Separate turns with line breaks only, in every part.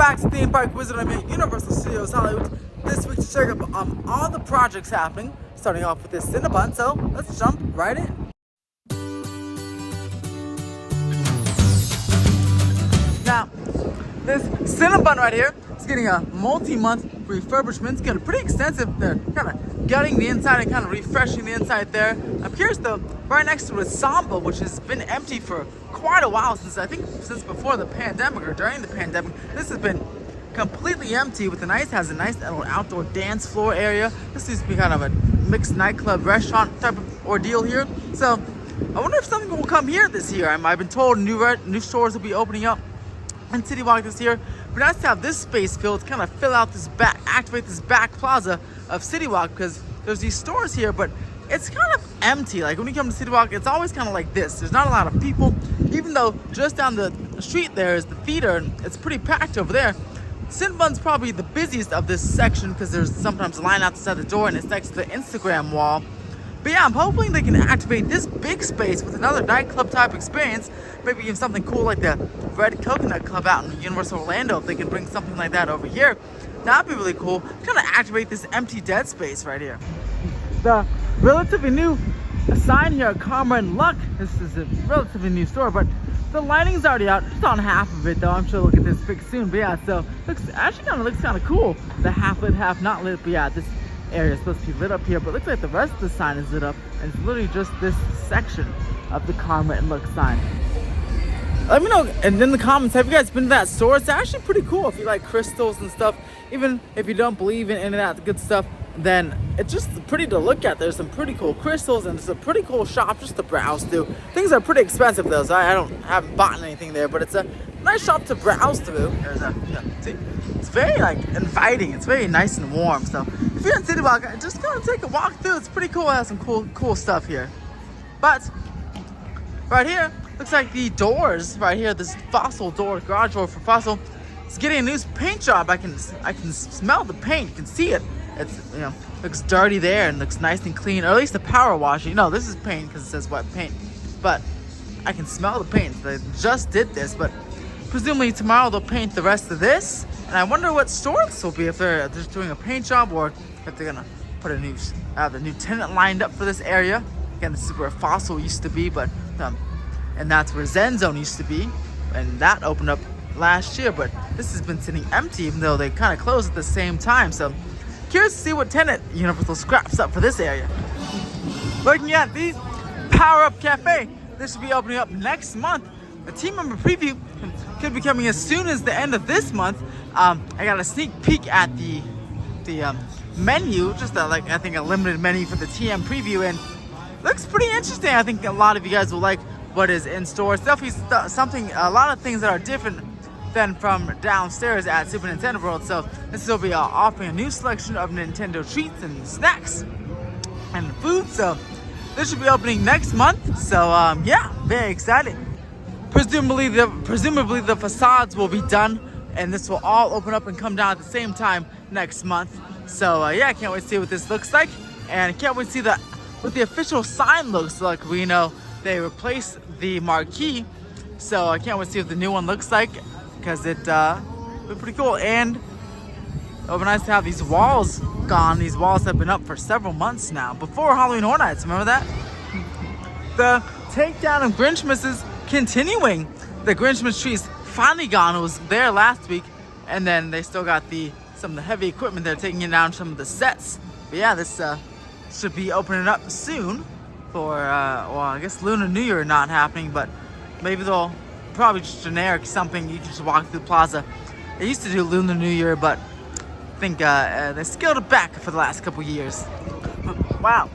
back to Theme Park Wizard. I'm at Universal Studios Hollywood this week to check up on all the projects happening, starting off with this Cinnabon, so let's jump right in. Now, this Cinnabon right here is getting a multi-month refurbishment. It's getting pretty extensive. They're kind of gutting the inside and kind of refreshing the inside there. I'm curious though, right next to it is Samba, which has been empty for quite a while, since before the pandemic or during the pandemic. This has been completely empty with has a nice little outdoor dance floor area. This used to be kind of a mixed nightclub restaurant type of ordeal here. So I wonder if something will come here this year. I've been told new stores will be opening up in CityWalk this year. But nice to have this space filled to kind of activate this back plaza of CityWalk, because there's these stores here, but it's kind of empty. Like when you come to CityWalk, it's always kind of like this. There's not a lot of people, even though just down the street there is the theater and it's pretty packed over there. Cinnabon's probably the busiest of this section because there's sometimes a line outside the door and it's next to the Instagram wall. But yeah, I'm hoping they can activate this big space with another nightclub type experience. Maybe even something cool like the Red Coconut Club out in Universal Orlando. If they can bring something like that over here, that'd be really cool. Kind of activate this empty dead space right here. The relatively new sign here at Karma and Luck. This is a relatively new store, but the lighting's already out. Just on half of it though. I'm sure we'll get this fixed soon. But yeah, so looks kind of cool. The half lit, half not lit. But yeah, this area is supposed to be lit up here, but it looks like the rest of the sign is lit up, and it's literally just this section of the Karma and Look sign. Let me know and in the comments, have you guys been to that store? It's actually pretty cool if you like crystals and stuff. Even if you don't believe in any of that good stuff, then it's just pretty to look at. There's some pretty cool crystals and it's a pretty cool shop just to browse through. Things are pretty expensive though, so I haven't bought anything there, but it's a nice shop to browse through. See, it's very like inviting. It's very nice and warm. So if you're in CityWalk, just go and take a walk through. It's pretty cool. It has some cool stuff here. But right here, looks like the doors right here, this Fossil door, garage door for Fossil, is getting a new paint job. I can smell the paint. You can see it. It's, looks dirty there and looks nice and clean, or at least the power washing. This is paint because it says wet paint, but I can smell the paint. They just did this, but presumably tomorrow they'll paint the rest of this. And I wonder what store this will be, if they're just doing a paint job or if they're gonna put the new tenant lined up for this area. Again, this is where Fossil used to be, but and that's where Zen Zone used to be, and that opened up last year. But this has been sitting empty, even though they kind of closed at the same time. So curious to see what tenant Universal scraps up for this area. Looking at the PowerUp Cafe, this should be opening up next month. A team member preview could be coming as soon as the end of this month. I got a sneak peek at the menu, just I think a limited menu for the TM preview, and looks pretty interesting. I think a lot of you guys will like what is in store. It's definitely a lot of things that are different than from downstairs at Super Nintendo World. So this will be offering a new selection of Nintendo treats and snacks and food. So this should be opening next month. So yeah, very exciting. Presumably the facades will be done, and this will all open up and come down at the same time next month. So yeah, I can't wait to see what this looks like, and I can't wait to see what the official sign looks like. We know they replaced the marquee, so I can't wait to see what the new one looks like, because it'll be pretty cool. And it'll be nice to have these walls gone. These walls have been up for several months now, before Halloween Horror Nights. Remember that? The takedown of Grinchmas is continuing. The Grinchmas tree is finally gone. It was there last week, and then they still got some of the heavy equipment. They're taking down some of the sets. But yeah, this should be opening up soon for well, I guess Lunar New Year not happening, but maybe they'll probably just generic something you can just walk through the plaza. They used to do Lunar New Year, but I think they scaled it back for the last couple years. Wow,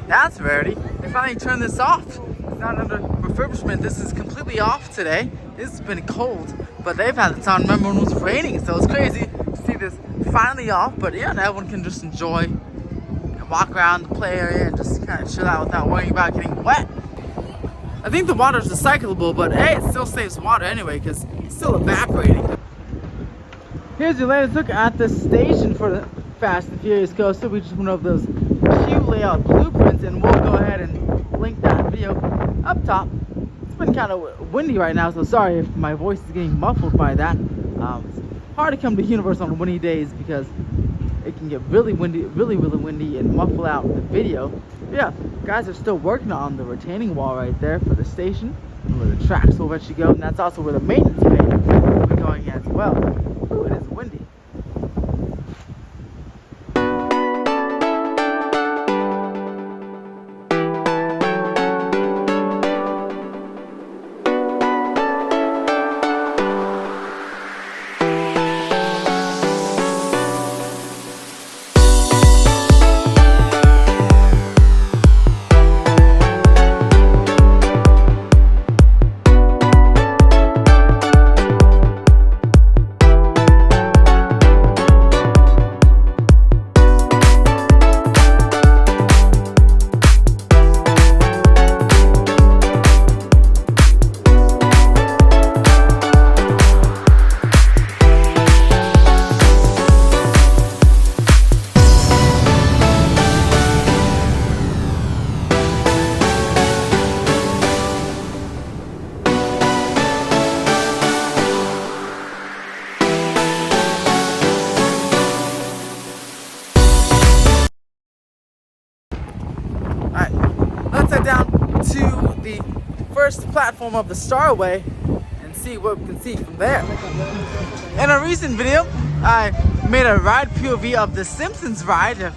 that's rarity. They finally turned this off. It's not under refurbishment. This is completely off today. It's been cold, but they've had it on. Remember when it was raining, so it's crazy to see this finally off. But yeah, now everyone can just enjoy and walk around the play area and just kind of chill out without worrying about getting wet. I think the water's recyclable, but hey, it still saves water anyway because it's still evaporating. Here's your latest look at the station for the Fast and Furious coaster. We just went over those queue layout blueprints, and we'll go ahead and link that video up top. It's been kind of windy right now, so sorry if my voice is getting muffled by that. hard to come to Universal on windy days because it can get really windy, really windy, and muffle out the video. But yeah, guys are still working on the retaining wall right there for the station, where the tracks will eventually go, and that's also where the maintenance bay will be going as well. Ooh, it is windy. Alright, let's head down to the first platform of the Starway and see what we can see from there. In a recent video, I made a ride POV of the Simpsons ride.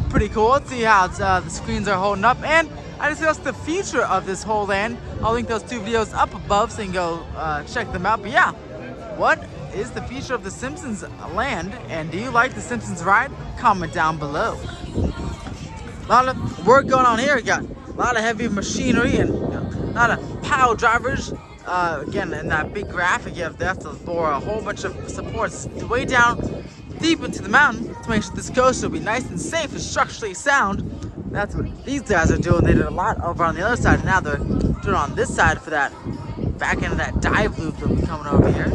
Pretty cool. Let's see how the screens are holding up, and I discussed the future of this whole land. I'll link those two videos up above so you can go check them out. But yeah, what is the future of the Simpsons land, and do you like the Simpsons ride? Comment down below. A lot of work going on here. We got a lot of heavy machinery and a lot of pile drivers. Again, in that big graphic, you have to bore a whole bunch of supports way down deep into the mountain to make sure this coaster will be nice and safe and structurally sound. That's what these guys are doing. They did a lot over on the other side, and now they're doing on this side for that back end of that dive loop that'll be coming over here.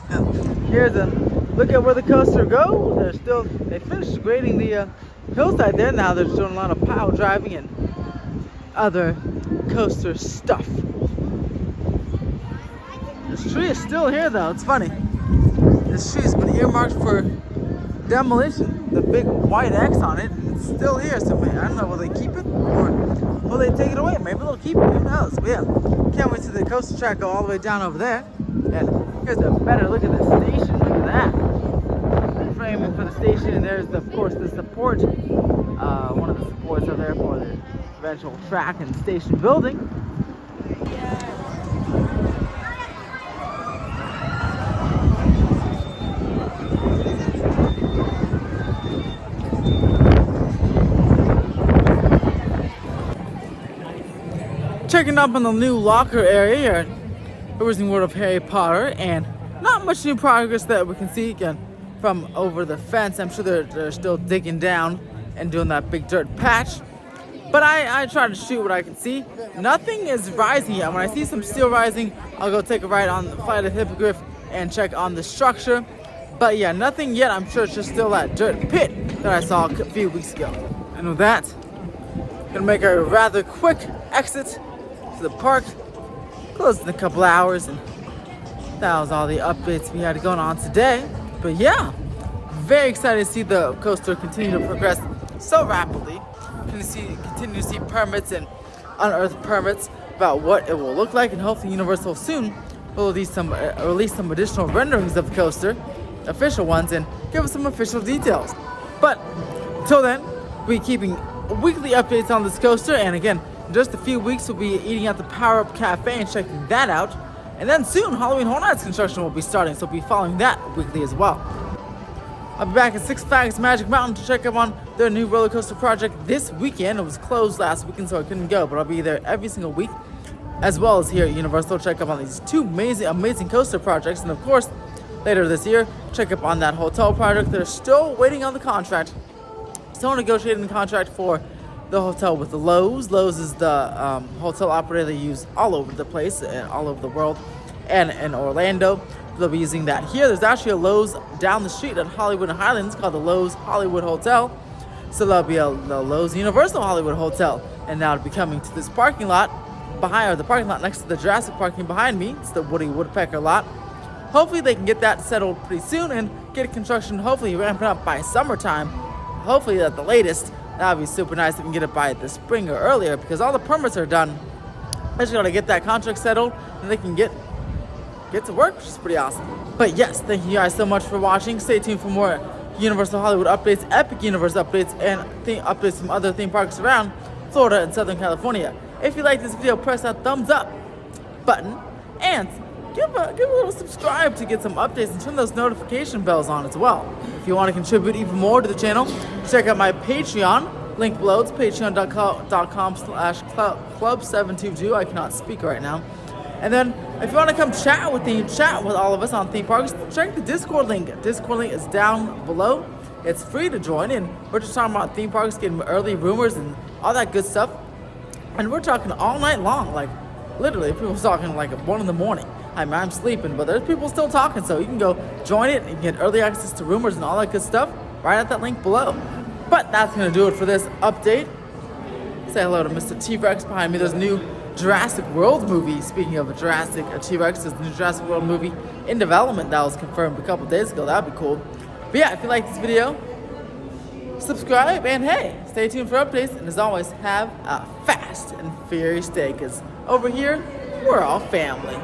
Now, here's a look at where the coaster goes. They finished grading the hillside there. Now they're doing a lot of pile driving and other coaster stuff. This tree is still here though. It's funny. This tree has been earmarked for demolition. The big white X on it, and it's still here. So I don't know, will they keep it or will they take it away? Maybe they'll keep it. Who knows? But yeah, can't wait to the coaster track go all the way down over there. And here's a better look at the station. Look at that. Framing for the station, and there's of course the support. One of the supports are there for the eventual track and station building. Checking up on the new locker area here at Wizarding World of Harry Potter, and not much new progress that we can see again from over the fence. I'm sure they're still digging down and doing that big dirt patch. But I try to shoot what I can see. Nothing is rising yet. When I see some steel rising, I'll go take a ride on the Flight of the Hippogriff and check on the structure. But yeah, nothing yet. I'm sure it's just still that dirt pit that I saw a few weeks ago. And with that, gonna make a rather quick exit to the park. Closed in a couple hours, and that was all the updates we had going on today. But yeah, very excited to see the coaster continue to progress so rapidly. Continue to see permits and unearthed permits about what it will look like, and hopefully Universal soon will release some additional renderings of the coaster, official ones, and give us some official details. But until then, we'll be keeping weekly updates on this coaster, and again, in just a few weeks we'll be eating at the PowerUp Cafe and checking that out. And then soon Halloween Horror Nights construction will be starting, so we'll be following that weekly as well. I'll be back at Six Flags Magic Mountain to check up on their new roller coaster project this weekend. It was closed last weekend, so I couldn't go, but I'll be there every single week, as well as here at Universal, check up on these two amazing coaster projects. And of course, later this year, check up on that hotel project. They're still waiting on the contract, still negotiating the contract for the hotel with the Lowe's. Lowe's is the hotel operator they use all over the place, all over the world, and in Orlando. They'll be using that here. There's actually a Lowe's down the street at Hollywood and Highlands called the Lowe's Hollywood Hotel. So there'll be the Lowe's Universal Hollywood Hotel, and now it'll be coming to this parking lot the parking lot next to the Jurassic parking behind me. It's the Woody Woodpecker lot. hopefully they can get that settled pretty soon and get construction hopefully ramping up by summertime. Hopefully at the latest. That would be super nice if we can get it by the spring or earlier, because all the permits are done. I just gotta get that contract settled and they can get to work, which is pretty awesome. But yes, thank you guys so much for watching. Stay tuned for more Universal Hollywood updates, Epic Universe updates, and updates from other theme parks around Florida and Southern California. If you like this video, press that thumbs up button and give a little subscribe to get some updates, and turn those notification bells on as well. If you want to contribute even more to the channel, check out my Patreon. Link below. It's patreon.com/club722. I cannot speak right now. And then if you want to come chat with all of us on theme parks, check the Discord link. Discord link is down below. It's free to join in. We're just talking about theme parks, getting early rumors and all that good stuff. And we're talking all night long, like literally people talking like at 1 in the morning. I mean, I'm sleeping, but there's people still talking, so you can go join it and get early access to rumors and all that good stuff right at that link below. But that's going to do it for this update. Say hello to Mr. T-Rex behind me. There's a new Jurassic World movie. Speaking of a T-Rex, there's a new Jurassic World movie in development that was confirmed a couple days ago. That'd be cool. But yeah, if you like this video, subscribe, and hey, stay tuned for updates. And as always, have a fast and furious day, because over here, we're all family.